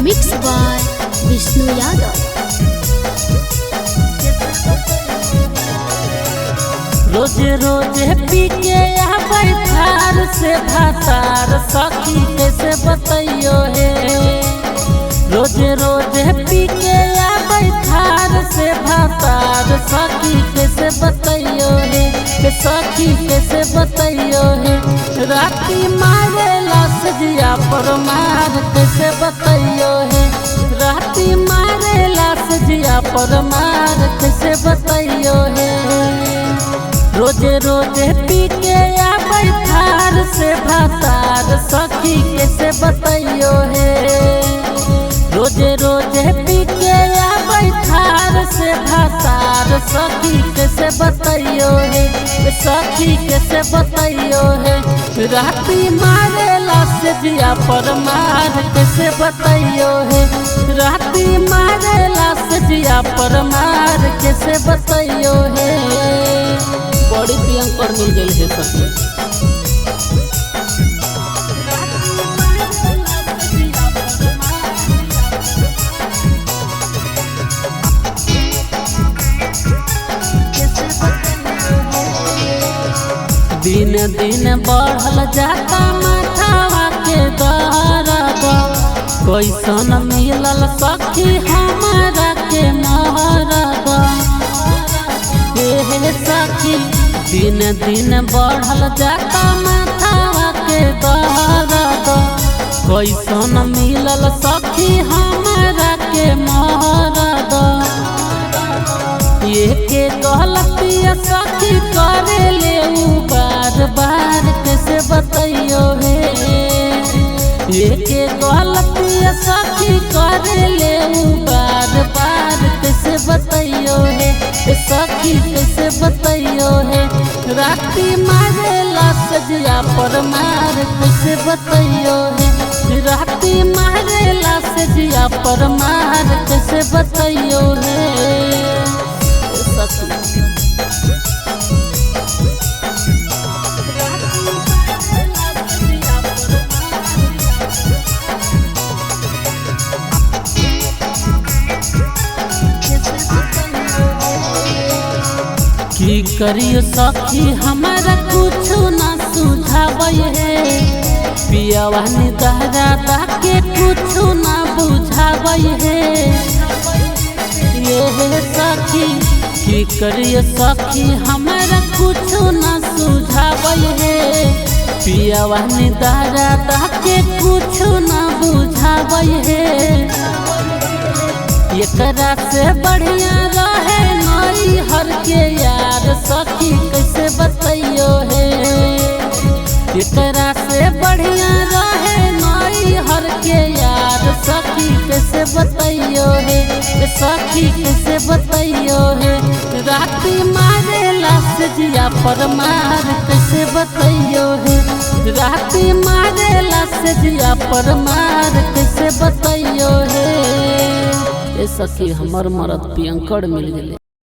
Mix by Vishnu Yadav. रोजे रोजे पी के आबै थार से भातार सखी कैसे बतैयो हे। रोजे रोजे पी के आबै थार से भातार सखी कैसे बतैयो हे। सखी कैसे बतैयो हे। राती मारेला सजिया पर मार कैसे बतैयो हे। राती मारेला सजिया पर मार कैसे बतैयो हे। रोजे रोजे पी के आबै थार से भातार सखी कैसे बतैयो हे। रोजे रोजे पी के आबै थार से भातार सखी कैसे बतैयो हे। सखी कैसे बतैयो हे। राती मारेला से जिया पर मार कैसे बतैयो हे। राती मारेला से जिया पर मार कैसे बतैयो हे। बड़ी भयंकर मिल गई है सखी। दिन दिन बढ़ल जाता माथावा के दर्द। कैसन मिलल सखी हमारा के महरद। हे सखी दिन दिन बढ़ल जाता माथावा के दर्द। कैसन मिलल सखी हमारा के महरद। ये के गलतिया सखी करे ले बार बार कैसे बतैयो हे। ये के गलतिया सखी करे ले बार बार कैसे बतैयो हे। सखी कैसे बतैयो हे। राती मारेला सजिया पर मार कैसे बतैयो हे। राती मारेला सजिया पर मार कैसे बतैयो हे। सखी की करियो सखी हमारा कुछ ना सुझावे है। पियावा निदारा के कुछ ना बुझावे है। ये सखी की करियो सखी हमारा कुछ ना सुझावे है। पियावा निदारा के कुछ ना बुझावे है। एकरा से बढ़िया रहे नई हर के यार सखी कैसे बतैयो हे। एकरा से बढ़िया रहे नई हर के यार सखी कैसे बतैयो हे। सखी कैसे बतैयो हे। राती मारेला से जिया पर मार कैसे बतैयो हे। राती मारेला से जिया पर मार कैसे बतैयो हे। सखी हमर मरद पियंकड़ मिल गए।